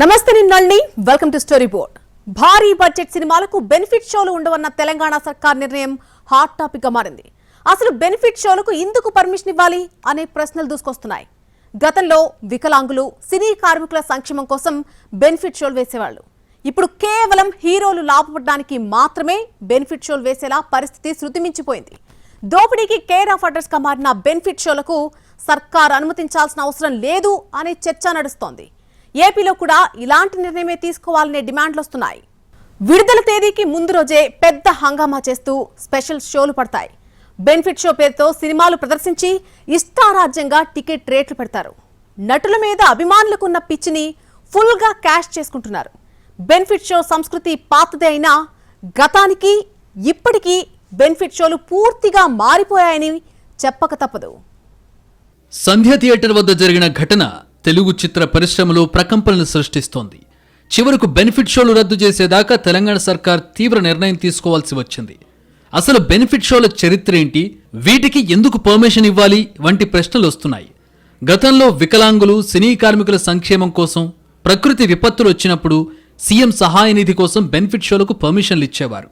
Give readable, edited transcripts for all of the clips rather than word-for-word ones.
నమస్తే నిన్నల్ని welcome to story board. భారీ budget సినిమాలకు బెనిఫిట్ షోలు ఉండవన్న తెలంగాణ సర్కార్ నిర్ణయం హాట్ టాపిక్ గా మారింది. అసలు బెనిఫిట్ షోలకు ఎందుకు పర్మిషన్ ఇవ్వాలి అనే ప్రశ్నలు దూసుకొస్తున్నాయి. గతంలో వికలాంగులు, సినీ కార్మికుల సంక్షేమం కోసం బెనిఫిట్ షోలు వేసేవాళ్ళు. ఇప్పుడు కేవలం హీరోలు లాభపడడానికి మాత్రమే బెనిఫిట్ షోలు వేసేలా పరిస్థితి శృతిమించిపోయింది. దోపిడీకి కేర్ ఆఫ్ అడ్రస్ గా మారిన బెనిఫిట్ షోలకు సర్కార్ అనుమతించాల్సిన అవసరం లేదు అనే చర్చ నడుస్తోంది. ఏపీలో కూడా ఇలాంటి నిర్ణయమే తీసుకోవాలనే డిమాండ్లు వస్తున్నాయి. విడుదల తేదీకి ముందు రోజే పెద్ద హంగామా చేస్తూ స్పెషల్ షోలు పడతాయి. బెనిఫిట్ షో పేరుతో సినిమాలు ప్రదర్శించి ఇష్టారాజ్యంగా టికెట్ రేట్లు పెడతారు. నటుల మీద అభిమానులకున్న పిచ్చిని ఫుల్ గా క్యాష్ చేసుకుంటున్నారు. బెనిఫిట్ షో సంస్కృతి పాతదే అయినా గతానికి ఇప్పటికీ బెనిఫిట్ షోలు పూర్తిగా మారిపోయాయని చెప్పక తప్పదు. సంధ్య థియేటర్ వద్ద జరిగిన ఘటన తెలుగు చిత్ర పరిశ్రమలో ప్రకంపనలు సృష్టిస్తోంది. చివరకు బెనిఫిట్ షోలు రద్దు చేసేదాకా తెలంగాణ సర్కార్ తీవ్ర నిర్ణయం తీసుకోవాల్సి వచ్చింది. అసలు బెనిఫిట్ షోల చరిత్ర ఏంటి, వీటికి ఎందుకు పర్మిషన్ ఇవ్వాలి వంటి ప్రశ్నలు వస్తున్నాయి. గతంలో వికలాంగులు, సినీ కార్మికుల సంక్షేమం కోసం, ప్రకృతి విపత్తులు వచ్చినప్పుడు సీఎం సహాయ నిధి కోసం బెనిఫిట్ షోలకు పర్మిషన్లు ఇచ్చేవారు.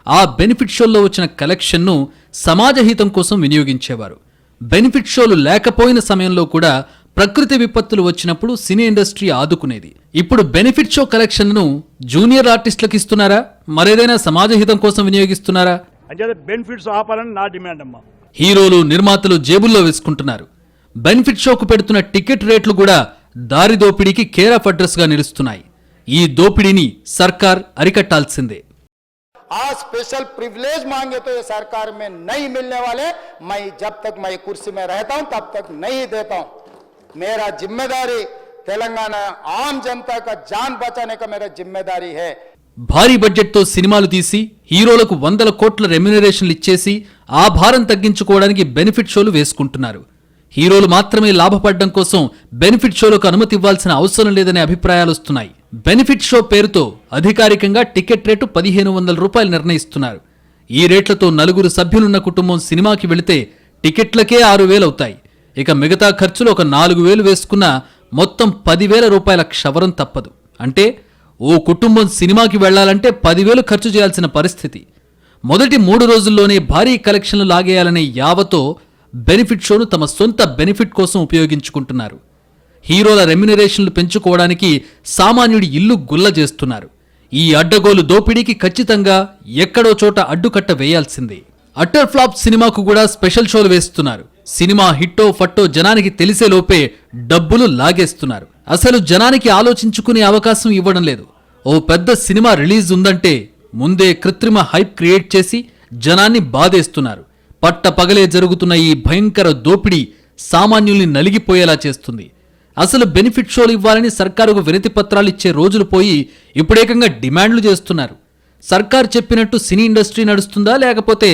ఆ బెనిఫిట్ షోల్లో వచ్చిన కలెక్షన్ను సమాజ హితం కోసం వినియోగించేవారు. బెనిఫిట్ షోలు లేకపోయిన సమయంలో కూడా ప్రకృతి విపత్తులు వచ్చినప్పుడు సినీ ఇండస్ట్రీ ఆదుకునేది. ఇప్పుడు బెనిఫిట్ షో కలెక్షన్ను జూనియర్ ఆర్టిస్టులకు ఇస్తున్నారా, మరేదైనా సమాజ హితం కోసం వినియోగిస్తున్నారా? హీరోలు, నిర్మాతలు జేబుల్లో వేసుకుంటున్నారు. బెనిఫిట్ షోకు పెడుతున్న టికెట్ రేట్లు కూడా దారి దోపిడీకి కేర్ ఆఫ్ అడ్రస్ గా నిలుస్తున్నాయి. ఈ దోపిడీని సర్కార్ అరికట్టాల్సిందే. स्पेशल प्रिविलेज मांगे तो ये सरकार में नहीं मिलने वाले. मैं जब तक मैं कुर्सी में रहता हूं तब तक नहीं देता हूं. मेरा जिम्मेदारी तेलंगाना आम जनता का जान बचाने का मेरा जिम्मेदारी है. భారీ బడ్జెట్ తో సినిమాలు తీసి హీరోలకు 100 కోట్ల రెమ్యునరేషన్లు ఇచ్చేసి ఆ భారం తగ్గించుకోవడానికి బెనిఫిట్ షోలు వేసుకుంటున్నారు. హీరోలు మాత్రమే లాభపడడం కోసం బెనిఫిట్ షోలకు అనుమతి ఇవ్వాల్సిన అవసరం లేదనే అభిప్రాయాలు వస్తున్నాయి. బెనిఫిట్ షో పేరుతో అధికారికంగా టికెట్ రేటు 1500 రూపాయలు నిర్ణయిస్తున్నారు. ఈ రేట్లతో 4 సభ్యులున్న కుటుంబం సినిమాకి వెళితే టికెట్లకే 6000 అవుతాయి. ఇక మిగతా ఖర్చులు ఒక 4000 వేసుకున్నా మొత్తం 10,000 రూపాయల క్షవరం తప్పదు. అంటే ఓ కుటుంబం సినిమాకి వెళ్లాలంటే 10,000 ఖర్చు చేయాల్సిన పరిస్థితి. మొదటి 3 రోజుల్లోనే భారీ కలెక్షన్లు లాగేయాలనే యావతో బెనిఫిట్ షోను తమ సొంత బెనిఫిట్ కోసం ఉపయోగించుకుంటున్నారు. హీరోల రెమ్యునరేషన్లు పెంచుకోవడానికి సామాన్యుడి ఇల్లు గుల్ల చేస్తున్నారు. ఈ అడ్డగోలు దోపిడీకి ఖచ్చితంగా ఎక్కడో చోట అడ్డుకట్ట వేయాల్సిందే. అట్టర్ ఫ్లాప్ సినిమాకు కూడా స్పెషల్ షోలు వేస్తున్నారు. సినిమా హిట్టో ఫట్టో జనానికి తెలిసే లోపే డబ్బులు లాగేస్తున్నారు. అసలు జనానికి ఆలోచించుకునే అవకాశం ఇవ్వడం లేదు. ఓ పెద్ద సినిమా రిలీజ్ ఉందంటే ముందే కృత్రిమ హైప్ క్రియేట్ చేసి జనాన్ని బాధేస్తున్నారు. పట్ట పగలే జరుగుతున్న ఈ భయంకర దోపిడీ సామాన్యుల్ని నలిగిపోయేలా చేస్తుంది. అసలు బెనిఫిట్ షోలు ఇవ్వాలని సర్కారుకు వినతి పత్రాలు ఇచ్చే రోజులు పోయి ఇప్పుడేకంగా డిమాండ్లు చేస్తున్నారు. సర్కారు చెప్పినట్టు సినీ ఇండస్ట్రీ నడుస్తుందా, లేకపోతే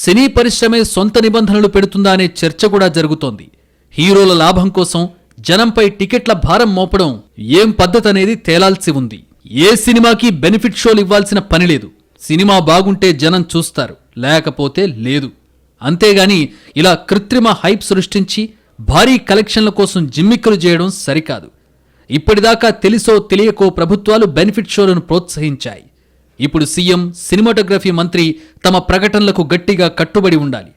సినీ పరిశ్రమే సొంత నిబంధనలు పెడుతుందా అనే చర్చ కూడా జరుగుతోంది. హీరోల లాభం కోసం జనంపై టికెట్ల భారం మోపడం ఏం పద్ధతి అనేది తేలాల్సి ఉంది. ఏ సినిమాకి బెనిఫిట్ షోలు ఇవ్వాల్సిన పని లేదు. సినిమా బాగుంటే జనం చూస్తారు, లేకపోతే లేదు. అంతేగాని ఇలా కృత్రిమ హైప్ సృష్టించి భారీ కలెక్షన్ల కోసం జిమ్మిక్కులు చేయడం సరికాదు. ఇప్పటిదాకా తెలిసో తెలియకో ప్రభుత్వాలు బెనిఫిట్ షోలను ప్రోత్సహించాయి. ఇప్పుడు సీఎం, సినిమాటోగ్రఫీ మంత్రి తమ ప్రకటనలకు గట్టిగా కట్టుబడి ఉండాలి.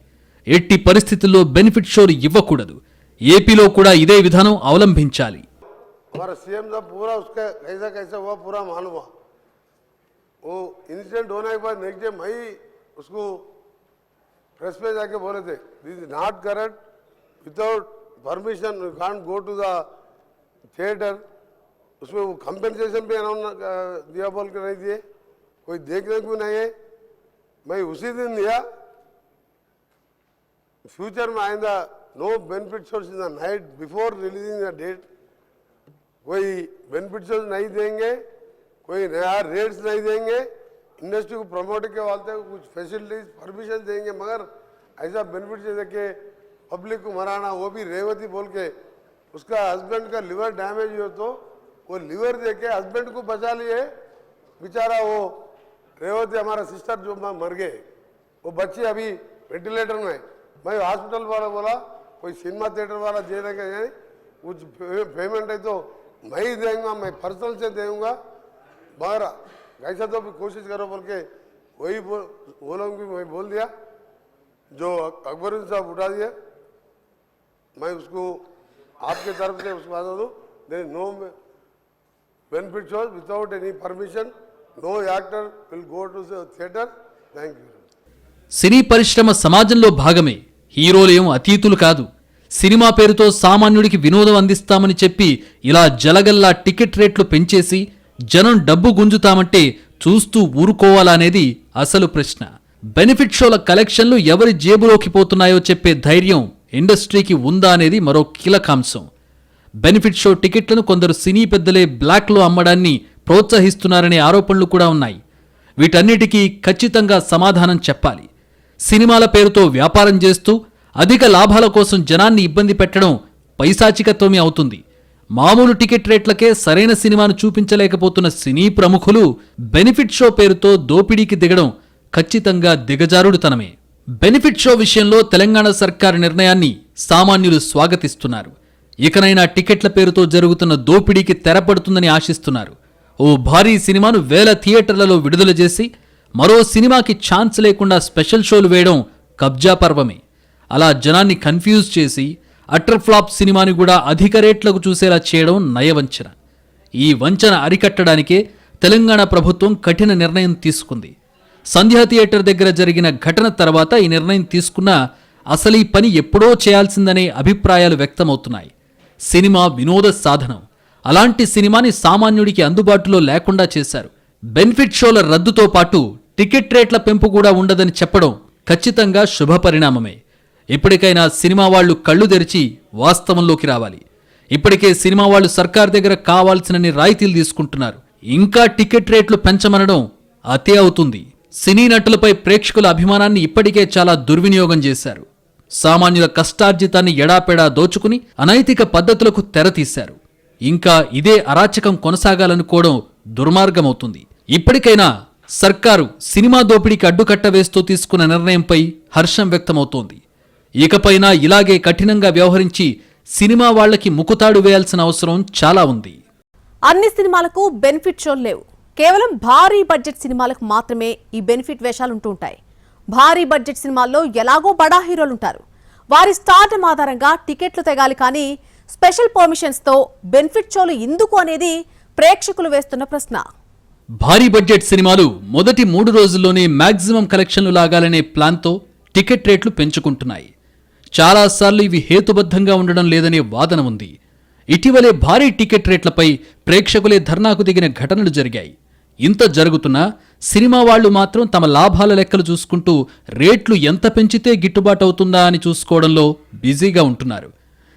ఎట్టి పరిస్థితుల్లో బెనిఫిట్ షోలు ఇవ్వకూడదు. ఏపీలో కూడా ఇదే విధానం అవలంబించాలి. प्रेस में जाके बोले थे this is not correct, without permission you can't go to the theatre. उसमें वो कंपनसेशन भी अनाउंस दिया बोल के नहीं दिए, कोई देखने को नहीं है. मैं उसी दिन दिया. फ्यूचर में आइंदा no benefit shows in the night before releasing the date. कोई बेनिफिट शोज नहीं देंगे, कोई नया रेट्स नहीं देंगे. इंडस्ट्री को प्रमोट के वास्ते कुछ फैसिलिटीज परमिशन देंगे, मगर ऐसा बेनिफिट जैसे कि पब्लिक को मराना, वो भी रेवती बोल के उसका हस्बैंड का लिवर डैमेज हो तो वो लिवर दे के हस्बैंड को बचा लिए. बेचारा वो रेवती हमारा सिस्टर जो मर गए, वो बच्ची अभी वेंटिलेटर में. मैं हॉस्पिटल वाला बोला कोई सिनेमा थिएटर वाला दे देंगे, कुछ पेमेंट है तो मैं ही देऊंगा, मैं पर्सनल से दूंगा, मगर ऐसा तो भी कोशिश करो बोल के वही वो लोग भी मैं बोल दिया, जो अकबरुद्दीन साहब उठा दिया, मैं उसको आपके तरफ से उसको बता दूँ, there no benefit shows without any permission, no actor will go to theatre. Thank you. సినీ పరిశ్రమ సమాజంలో భాగమే. హీరోలేం అతీతులు కాదు. సినిమా పేరుతో సామాన్యుడికి వినోదం అందిస్తామని చెప్పి ఇలా జలగల్లా టికెట్ రేట్లు పెంచేసి జనం డబ్బు గుంజుతామంటే చూస్తూ ఊరుకోవాలనేది అసలు ప్రశ్న. బెనిఫిట్ షోల కలెక్షన్లు ఎవరి జేబులోకి పోతున్నాయో చెప్పే ధైర్యం ఇండస్ట్రీకి ఉందా అనేది మరో కీలకాంశం. బెనిఫిట్ షో టికెట్లను కొందరు సినీ పెద్దలే బ్లాక్లో అమ్మడాన్ని ప్రోత్సహిస్తున్నారనే ఆరోపణలు కూడా ఉన్నాయి. వీటన్నిటికీ ఖచ్చితంగా సమాధానం చెప్పాలి. సినిమాల పేరుతో వ్యాపారం చేస్తూ అధిక లాభాల కోసం జనాన్ని ఇబ్బంది పెట్టడం పైశాచికత్వమే అవుతుంది. మామూలు టికెట్ రేట్లకే సరైన సినిమాను చూపించలేకపోతున్న సినీ ప్రముఖులు బెనిఫిట్ షో పేరుతో దోపిడీకి దిగడం ఖచ్చితంగా దిగజారుడుతనమే. బెనిఫిట్ షో విషయంలో తెలంగాణ సర్కారు నిర్ణయాన్ని సామాన్యులు స్వాగతిస్తున్నారు. ఇకనైనా టికెట్ల పేరుతో జరుగుతున్న దోపిడీకి తెరపడుతుందని ఆశిస్తున్నారు. ఓ భారీ సినిమాను వేల థియేటర్లలో విడుదల చేసి మరో సినిమాకి ఛాన్స్ లేకుండా స్పెషల్ షోలు వేయడం కబ్జా పర్వమే. అలా జనాన్ని కన్ఫ్యూజ్ చేసి అటర్ ఫ్లాప్ సినిమాని కూడా అధిక రేట్లకు చూసేలా చేయడం నయవంచన. ఈ వంచన అరికట్టడానికే తెలంగాణ ప్రభుత్వం కఠిన నిర్ణయం తీసుకుంది. సంధ్యా థియేటర్ దగ్గర జరిగిన ఘటన తర్వాత ఈ నిర్ణయం తీసుకున్నా అసలు ఈ పని ఎప్పుడో చేయాల్సిందనే అభిప్రాయాలు వ్యక్తమవుతున్నాయి. సినిమా వినోద సాధనం. అలాంటి సినిమాని సామాన్యుడికి అందుబాటులో లేకుండా చేశారు. బెనిఫిట్ షోల రద్దుతో పాటు టికెట్ రేట్ల పెంపు కూడా ఉండదని చెప్పడం ఖచ్చితంగా శుభపరిణామమే. ఇప్పటికైనా సినిమా వాళ్లు కళ్ళు తెరిచి వాస్తవంలోకి రావాలి. ఇప్పటికే సినిమా వాళ్లు సర్కార్ దగ్గర కావాల్సినన్ని రాయితీలు తీసుకుంటున్నారు. ఇంకా టికెట్ రేట్లు పెంచమనడం అతే అవుతుంది. సినీ నటులపై ప్రేక్షకుల అభిమానాన్ని ఇప్పటికే చాలా దుర్వినియోగం చేశారు. సామాన్యుల కష్టార్జితాన్ని ఎడాపెడా దోచుకుని అనైతిక పద్ధతులకు తెరతీశారు. ఇంకా ఇదే అరాచకం కొనసాగాలనుకోవడం దుర్మార్గమవుతుంది. ఇప్పటికైనా సర్కారు సినిమా దోపిడీకి అడ్డుకట్ట వేస్తూ తీసుకున్న నిర్ణయంపై హర్షం వ్యక్తమవుతోంది. ఇకపైనా ఇలాగే కఠినంగా వ్యవహరించి సినిమా వాళ్లకి ముకుతాడు వేయాల్సిన అవసరం చాలా ఉంది. అన్ని సినిమాలకు బెనిఫిట్ షోలు లేవు. కేవలం భారీ బడ్జెట్ సినిమాలకు మాత్రమే ఈ బెనిఫిట్ వేషాలు ఉంటూ ఉంటాయి. భారీ బడ్జెట్ సినిమాల్లో ఎలాగో బడా హీరోలు ఉంటారు. వారి స్టార్డమ్ ఆధారంగా టికెట్లు తెగాలి. కానీ స్పెషల్ పర్మిషన్స్తో బెనిఫిట్ షోలు ఎందుకు అనేది ప్రేక్షకులు వేస్తున్న ప్రశ్న. భారీ బడ్జెట్ సినిమాలు మొదటి 3 రోజుల్లోనే మ్యాక్సిమం కలెక్షన్లు లాగాలనే ప్లాన్తో టికెట్ రేట్లు పెంచుకుంటున్నాయి. చాలాసార్లు ఇవి హేతుబద్ధంగా ఉండడం లేదనే వాదన ఉంది. ఇటీవలే భారీ టికెట్ రేట్లపై ప్రేక్షకులే ధర్నాకు దిగిన ఘటనలు జరిగాయి. ఇంత జరుగుతున్నా సినిమా వాళ్లు మాత్రం తమ లాభాల లెక్కలు చూసుకుంటూ రేట్లు ఎంత పెంచితే గిట్టుబాటు అవుతుందా అని చూసుకోవడంలో బిజీగా ఉంటున్నారు.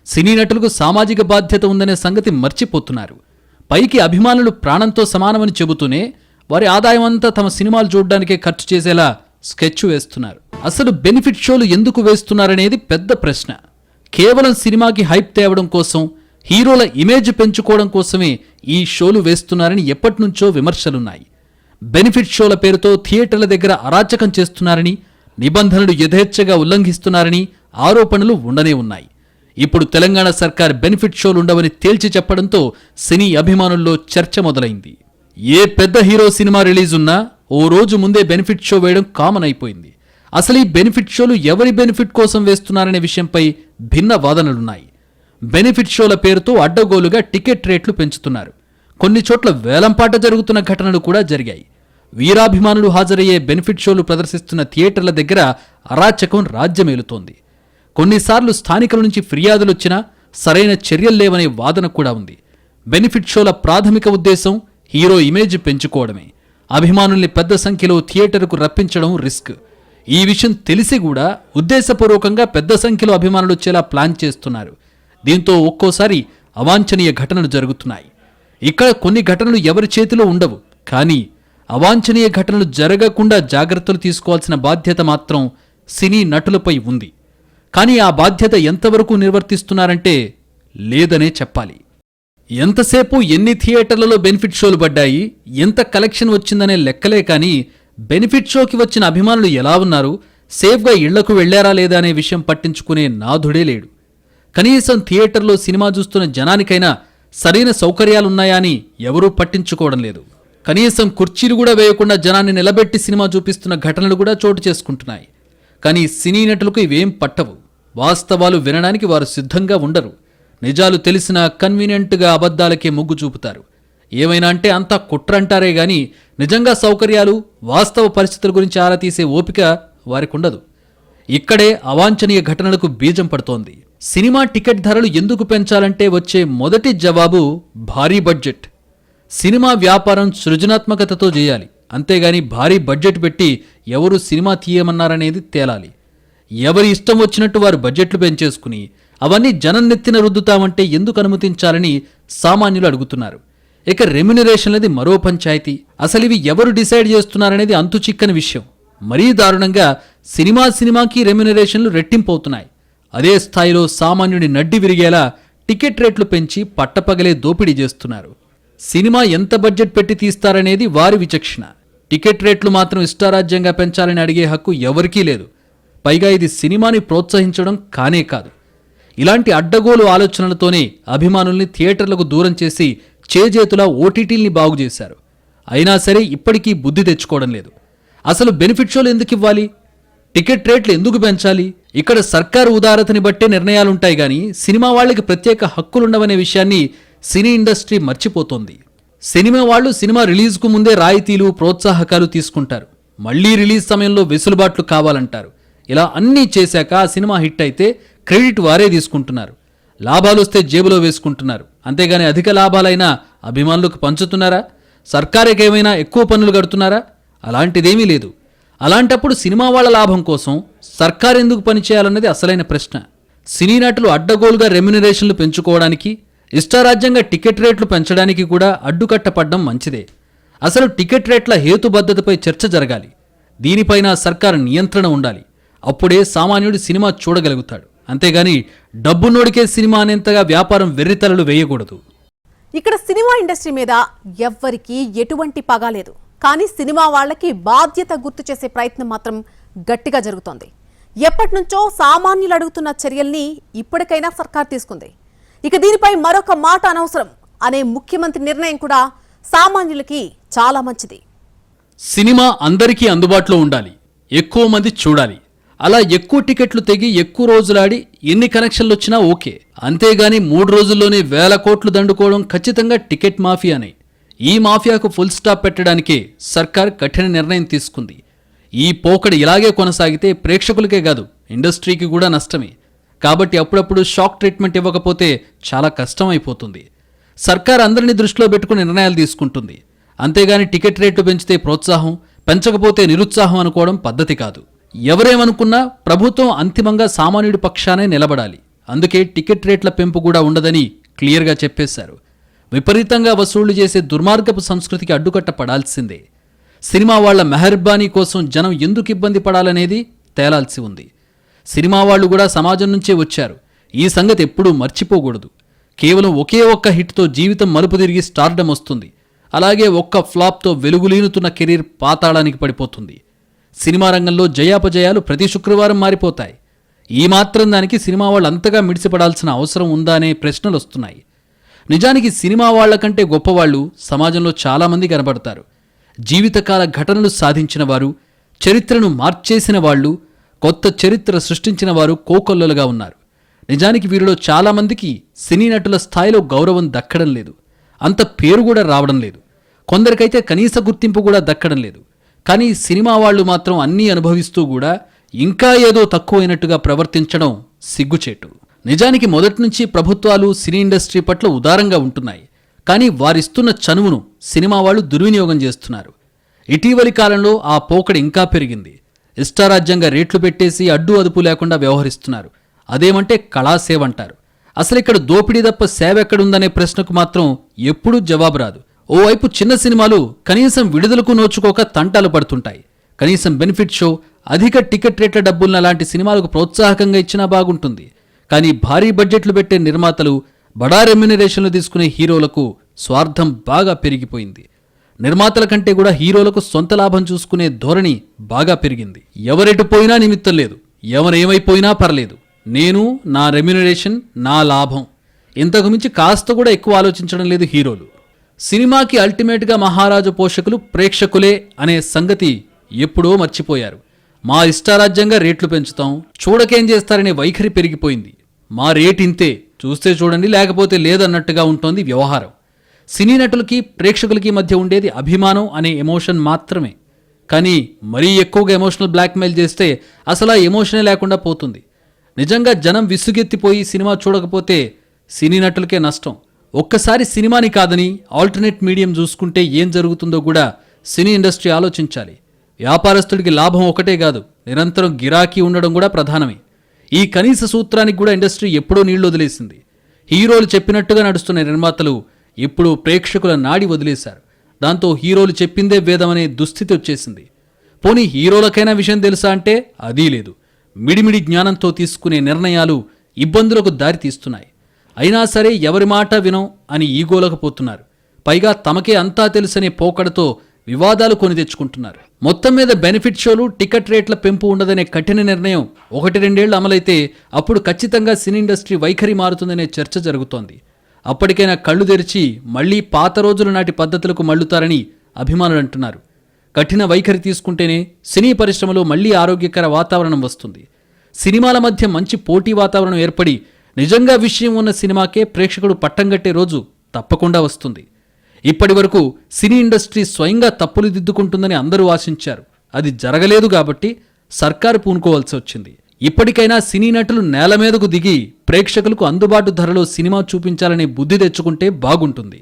సినీ నటులకు సామాజిక బాధ్యత ఉందనే సంగతి మర్చిపోతున్నారు. పైకి అభిమానులు ప్రాణంతో సమానమని చెబుతూనే వారి ఆదాయం అంతా తమ సినిమాలు చూడడానికే ఖర్చు చేసేలా స్కెచ్ వేస్తున్నారు. అసలు బెనిఫిట్ షోలు ఎందుకు వేస్తున్నారనేది పెద్ద ప్రశ్న. కేవలం సినిమాకి హైప్ తేవడం కోసం, హీరోల ఇమేజ్ పెంచుకోవడం కోసమే ఈ షోలు వేస్తున్నారని ఎప్పటినుంచో విమర్శలున్నాయి. బెనిఫిట్ షోల పేరుతో థియేటర్ల దగ్గర అరాచకం చేస్తున్నారని, నిబంధనలు యథేచ్ఛగా ఉల్లంఘిస్తున్నారని ఆరోపణలు ఉండనే ఉన్నాయి. ఇప్పుడు తెలంగాణ సర్కార్ బెనిఫిట్ షోలు ఉండవని తేల్చి చెప్పడంతో సినీ అభిమానుల్లో చర్చ మొదలైంది. ఏ పెద్ద హీరో సినిమా రిలీజ్ ఉన్నా ఓ రోజు ముందే బెనిఫిట్ షో వేయడం కామన్ అయిపోయింది. అసలు ఈ బెనిఫిట్ షోలు ఎవరి బెనిఫిట్ కోసం వేస్తున్నారనే విషయంపై భిన్న వాదనలున్నాయి. బెనిఫిట్ షోల పేరుతో అడ్డగోలుగా టికెట్ రేట్లు పెంచుతున్నారు. కొన్ని చోట్ల వేలంపాట జరుగుతున్న ఘటనలు కూడా జరిగాయి. వీరాభిమానులు హాజరయ్యే బెనిఫిట్ షోలు ప్రదర్శిస్తున్న థియేటర్ల దగ్గర అరాచకం రాజ్యమేలుతోంది. కొన్నిసార్లు స్థానికుల నుంచి ఫిర్యాదులొచ్చినా సరైన చర్యలు లేవనే వాదన కూడా ఉంది. బెనిఫిట్ షోల ప్రాథమిక ఉద్దేశం హీరో ఇమేజ్ పెంచుకోవడమే. అభిమానుల్ని పెద్ద సంఖ్యలో థియేటర్కు రప్పించడం రిస్క్. ఈ విషయం తెలిసి కూడా ఉద్దేశపూర్వకంగా పెద్ద సంఖ్యలో అభిమానులు వచ్చేలా ప్లాన్ చేస్తున్నారు. దీంతో ఒక్కోసారి అవాంఛనీయ ఘటనలు జరుగుతున్నాయి. ఇక్కడ కొన్ని ఘటనలు ఎవరి చేతిలో ఉండవు. కానీ అవాంఛనీయ ఘటనలు జరగకుండా జాగ్రత్తలు తీసుకోవాల్సిన బాధ్యత మాత్రం సినీ నటులపై ఉంది. కానీ ఆ బాధ్యత ఎంతవరకు నిర్వర్తిస్తున్నారంటే లేదనే చెప్పాలి. ఎంతసేపు ఎన్ని థియేటర్లలో బెనిఫిట్ షోలు పడ్డాయి, ఎంత కలెక్షన్ వచ్చిందనే లెక్కలే కానీ బెనిఫిట్ షోకి వచ్చిన అభిమానులు ఎలా ఉన్నారు, సేఫ్గా ఇళ్లకు వెళ్లారా లేదా అనే విషయం పట్టించుకునే నాథుడే లేడు. కనీసం థియేటర్లో సినిమా చూస్తున్న జనానికైనా సరైన సౌకర్యాలున్నాయా అని ఎవరూ పట్టించుకోవడం లేదు. కనీసం కుర్చీలు కూడా వేయకుండా జనాన్ని నిలబెట్టి సినిమా చూపిస్తున్న ఘటనలు కూడా చోటు చేసుకుంటున్నాయి. కానీ సినీ నటులకు ఇవేం పట్టవు. వాస్తవాలు వినడానికి వారు సిద్ధంగా ఉండరు. నిజాలు తెలిసినా కన్వీనియంట్గా అబద్ధాలకే మొగ్గు చూపుతారు. ఏమైనా అంటే అంతా కుట్రంటారే గాని నిజంగా సౌకర్యాలు, వాస్తవ పరిస్థితుల గురించి ఆరా తీసే ఓపిక వారికి ఉండదు. ఇక్కడే అవాంఛనీయ ఘటనలకు బీజం పడుతోంది. సినిమా టికెట్ ధరలు ఎందుకు పెంచాలంటే వచ్చే మొదటి జవాబు భారీ బడ్జెట్. సినిమా వ్యాపారం సృజనాత్మకతతో చేయాలి. అంతేగాని భారీ బడ్జెట్ పెట్టి ఎవరు సినిమా తీయమన్నారనేది తేలాలి. ఎవరి ఇష్టం వచ్చినట్టు వారు బడ్జెట్లు పెంచేసుకుని అవన్నీ జనం నెత్తిన రుద్దుతామంటే ఎందుకు అనుమతించాలని సామాన్యులు అడుగుతున్నారు. ఇక రెమ్యునరేషన్లది మరో పంచాయతీ. అసలు ఇవి ఎవరు డిసైడ్ చేస్తున్నారనేది అంతు చిక్కని విషయం. మరీ దారుణంగా సినిమాకి రెమ్యునరేషన్లు రెట్టింపవుతున్నాయి. అదే స్థాయిలో సామాన్యుడి నడ్డి విరిగేలా టికెట్ రేట్లు పెంచి పట్టపగలే దోపిడీ చేస్తున్నారు. సినిమా ఎంత బడ్జెట్ పెట్టి తీస్తారనేది వారి విచక్షణ. టికెట్ రేట్లు మాత్రం ఇష్టారాజ్యంగా పెంచాలని అడిగే హక్కు ఎవరికీ లేదు. పైగా ఇది సినిమాని ప్రోత్సహించడం కానే కాదు. ఇలాంటి అడ్డగోలు ఆలోచనలతోనే అభిమానుల్ని థియేటర్లకు దూరం చేసి చేజేతులా ఓటీటీల్ని బాగు చేశారు. అయినా సరే ఇప్పటికీ బుద్ధి తెచ్చుకోవడం లేదు. అసలు బెనిఫిట్ షోలు ఎందుకు ఇవ్వాలి? టికెట్ రేట్లు ఎందుకు పెంచాలి? ఇక్కడ సర్కారు ఉదారతని బట్టే నిర్ణయాలుంటాయి గానీ సినిమా వాళ్ళకి ప్రత్యేక హక్కులుండవనే విషయాన్ని సినీ ఇండస్ట్రీ మర్చిపోతోంది. సినిమా వాళ్ళు సినిమా రిలీజ్కు ముందే రాయితీలు, ప్రోత్సాహకాలు తీసుకుంటారు. మళ్లీ రిలీజ్ సమయంలో వెసులుబాట్లు కావాలంటారు. ఇలా అన్నీ చేశాక ఆ సినిమా హిట్ అయితే క్రెడిట్ వారే తీసుకుంటున్నారు. లాభాలు వస్తే జేబులో వేసుకుంటున్నారు. అంతేగాని అధిక లాభాలైనా అభిమానులకు పంచుతున్నారా? సర్కారుకేమైనా ఎక్కువ పన్నులు కడుతున్నారా? అలాంటిదేమీ లేదు. అలాంటప్పుడు సినిమా వాళ్ళ లాభం కోసం సర్కారు ఎందుకు పనిచేయాలన్నది అసలైన ప్రశ్న. సినీ నటులు అడ్డగోలుగా రెమ్యునరేషన్లు పెంచుకోవడానికి, ఇష్టారాజ్యంగా టికెట్ రేట్లు పెంచడానికి కూడా అడ్డుకట్టపడ్డం మంచిదే. అసలు టికెట్ రేట్ల హేతుబద్ధతపై చర్చ జరగాలి. దీనిపైన సర్కారు నియంత్రణ ఉండాలి. అప్పుడే సామాన్యుడు సినిమా చూడగలుగుతాడు. అంతేగాని డబ్బున్నోడికే సినిమా అనేంతగా వ్యాపారం వెర్రితలలు వేయకూడదు. ఇక్కడ సినిమా ఇండస్ట్రీ మీద ఎవ్వరికీ ఎటువంటి పగా లేదు. కానీ సినిమా వాళ్ళకి బాధ్యత గుర్తు చేసే ప్రయత్నం మాత్రం గట్టిగా జరుగుతోంది. ఎప్పటి నుంచో సామాన్యులు అడుగుతున్న చర్యల్ని ఇప్పటికైనా సర్కార్ తీసుకుంది. ఇక దీనిపై మరొక మాట అనవసరం అనే ముఖ్యమంత్రి నిర్ణయం కూడా సామాన్యులకి చాలా మంచిది. సినిమా అందరికీ అందుబాటులో ఉండాలి. ఎక్కువ మంది చూడాలి. అలా ఎక్కువ టికెట్లు తెగి ఎక్కువ రోజులాడి ఎన్ని కనెక్షన్లు వచ్చినా ఓకే. అంతేగాని 3 రోజుల్లోనే 1000 కోట్లు దండుకోవడం ఖచ్చితంగా టికెట్ మాఫియానే. ఈ మాఫియాకు ఫుల్ స్టాప్ పెట్టడానికే సర్కార్ కఠిన నిర్ణయం తీసుకుంది. ఈ పోకడి ఇలాగే కొనసాగితే ప్రేక్షకులకే కాదు ఇండస్ట్రీకి కూడా నష్టమే. కాబట్టి అప్పుడప్పుడు షాక్ ట్రీట్మెంట్ ఇవ్వకపోతే చాలా కష్టమైపోతుంది. సర్కార్ అందరినీ దృష్టిలో పెట్టుకుని నిర్ణయాలు తీసుకుంటుంది. అంతేగాని టికెట్ రేట్లు పెంచితే ప్రోత్సాహం, పెంచకపోతే నిరుత్సాహం అనుకోవడం పద్ధతి కాదు. ఎవరేమనుకున్నా ప్రభుత్వం అంతిమంగా సామాన్యుడి పక్షానే నిలబడాలి. అందుకే టికెట్ రేట్ల పెంపు కూడా ఉండదని క్లియర్గా చెప్పేశారు. విపరీతంగా వసూళ్లు చేసే దుర్మార్గపు సంస్కృతికి అడ్డుకట్ట పడాల్సిందే. సినిమా వాళ్ల మెహర్బానీ కోసం జనం ఎందుకు ఇబ్బంది పడాలనేది తేలాల్సి ఉంది. సినిమా వాళ్ళు కూడా సమాజం నుంచే వచ్చారు. ఈ సంగతి ఎప్పుడూ మర్చిపోకూడదు. కేవలం ఒకే ఒక్క హిట్తో జీవితం మలుపు తిరిగి స్టార్డమ్ వస్తుంది. అలాగే ఒక్క ఫ్లాప్తో వెలుగులీనుతున్న కెరీర్ పాతాళానికి పడిపోతుంది. సినిమా రంగంలో జయాపజయాలు ప్రతి శుక్రవారం మారిపోతాయి. ఈ మాత్రం దానికి సినిమా వాళ్ళు అంతగా మిడిసిపడాల్సిన అవసరం ఉందా అనే ప్రశ్నలు వస్తున్నాయి. నిజానికి సినిమా వాళ్లకంటే గొప్పవాళ్లు సమాజంలో చాలామంది కనబడతారు. జీవితకాల ఘటనలు సాధించిన వారు, చరిత్రను మార్చేసిన వాళ్ళు, కొత్త చరిత్ర సృష్టించిన వారు కోకొల్లలుగా ఉన్నారు. నిజానికి వీరిలో చాలామందికి సినీ నటుల స్థాయిలో గౌరవం దక్కడం లేదు. అంత పేరు కూడా రావడం లేదు. కొందరికైతే కనీస గుర్తింపు కూడా దక్కడం లేదు. కానీ సినిమా వాళ్ళు మాత్రం అన్నీ అనుభవిస్తూ కూడా ఇంకా ఏదో తక్కువైనట్టుగా ప్రవర్తించడం సిగ్గుచేటు. నిజానికి మొదటి నుంచి ప్రభుత్వాలు సినీ ఇండస్ట్రీ పట్ల ఉదారంగా ఉంటున్నాయి. కానీ వారిస్తున్న చనువును సినిమా వాళ్ళు దుర్వినియోగం చేస్తున్నారు. ఇటీవలి కాలంలో ఆ పోకడి ఇంకా పెరిగింది. ఇష్టారాజ్యంగా రేట్లు పెట్టేసి అడ్డు అదుపు లేకుండా వ్యవహరిస్తున్నారు. అదేమంటే కళాసేవ అంటారు. అసలు ఇక్కడ దోపిడీ తప్ప సేవ ఎక్కడుందనే ప్రశ్నకు మాత్రం ఎప్పుడూ జవాబు రాదు. ఓవైపు చిన్న సినిమాలు కనీసం విడుదలకు నోచుకోక తంటాలు పడుతుంటాయి. కనీసం బెనిఫిట్ షో, అధిక టికెట్ రేట్ల డబ్బులను అలాంటి సినిమాలకు ప్రోత్సాహకంగా ఇచ్చినా బాగుంటుంది. కానీ భారీ బడ్జెట్లు పెట్టే నిర్మాతలు, బడా రెమ్యునరేషన్లు తీసుకునే హీరోలకు స్వార్థం బాగా పెరిగిపోయింది. నిర్మాతల కంటే కూడా హీరోలకు సొంత లాభం చూసుకునే ధోరణి బాగా పెరిగింది. ఎవరెటు పోయినా నిమిత్తం లేదు, ఎవరేమైపోయినా పర్లేదు, నేను, నా రెమ్యునరేషన్, నా లాభం, ఇంతకు మించి కాస్త కూడా ఎక్కువ ఆలోచించడం లేదు హీరోలు. సినిమాకి అల్టిమేట్గా మహారాజు పోషకులు ప్రేక్షకులే అనే సంగతి ఎప్పుడో మర్చిపోయారు. మా ఇష్టారాజ్యంగా రేట్లు పెంచుతాం, చూడకేం చేస్తారనే వైఖరి పెరిగిపోయింది. మా రేట్ ఇంతే, చూస్తే చూడండి లేకపోతే లేదన్నట్టుగా ఉంటోంది వ్యవహారం. సినీ నటులకి ప్రేక్షకులకి మధ్య ఉండేది అభిమానం అనే ఎమోషన్ మాత్రమే. కానీ మరీ ఎక్కువగా ఎమోషనల్ బ్లాక్మెయిల్ చేస్తే అసలు ఆ ఎమోషనే లేకుండా పోతుంది. నిజంగా జనం విసుగెత్తిపోయి సినిమా చూడకపోతే సినీ నటులకే నష్టం. ఒక్కసారి సినిమాని కాదని ఆల్టర్నేట్ మీడియం చూసుకుంటే ఏం జరుగుతుందో కూడా సినీ ఇండస్ట్రీ ఆలోచించాలి. వ్యాపారస్తుడికి లాభం ఒకటే కాదు, నిరంతరం గిరాకీ ఉండడం కూడా ప్రధానమే. ఈ కనీస సూత్రానికి కూడా ఇండస్ట్రీ ఎప్పుడో నీళ్లు వదిలేసింది. హీరోలు చెప్పినట్టుగా నడుస్తున్న నిర్మాతలు ఎప్పుడూ ప్రేక్షకుల నాడి వదిలేశారు. దాంతో హీరోలు చెప్పిందే వేదమనే దుస్థితి వచ్చేసింది. పోనీ హీరోలకైనా విషయం తెలుసా అంటే అదీ లేదు. మిడిమిడి జ్ఞానంతో తీసుకునే నిర్ణయాలు ఇబ్బందులకు దారితీస్తున్నాయి. అయినా సరే ఎవరి మాట వినం అని ఈగోలకు పోతున్నారు. పైగా తమకే అంతా తెలుసనే పోకడతో వివాదాలు కొని తెచ్చుకుంటున్నారు. మొత్తం మీద బెనిఫిట్ షోలు, టికెట్ రేట్ల పెంపు ఉండదనే కఠిన నిర్ణయం 1-2 ఏళ్లు అమలైతే అప్పుడు ఖచ్చితంగా సినీ ఇండస్ట్రీ వైఖరి మారుతుందనే చర్చ జరుగుతోంది. అప్పటికైనా కళ్ళు తెరిచి మళ్లీ పాత రోజుల నాటి పద్ధతులకు మళ్లుతారని అభిమానులు అంటున్నారు. కఠిన వైఖరి తీసుకుంటేనే సినీ పరిశ్రమలో మళ్లీ ఆరోగ్యకర వాతావరణం వస్తుంది. సినిమాల మధ్య మంచి పోటీ వాతావరణం ఏర్పడి నిజంగా విషయం ఉన్న సినిమాకే ప్రేక్షకుడు పట్టం కట్టే రోజు తప్పకుండా వస్తుంది. ఇప్పటి వరకు సినీ ఇండస్ట్రీ స్వయంగా తప్పులు దిద్దుకుంటుందని అందరూ ఆశించారు. అది జరగలేదు కాబట్టి సర్కారు పూనుకోవాల్సి వచ్చింది. ఇప్పటికైనా సినీ నటులు నేల మీదకు దిగి ప్రేక్షకులకు అందుబాటు ధరలో సినిమా చూపించాలనే బుద్ధి తెచ్చుకుంటే బాగుంటుంది.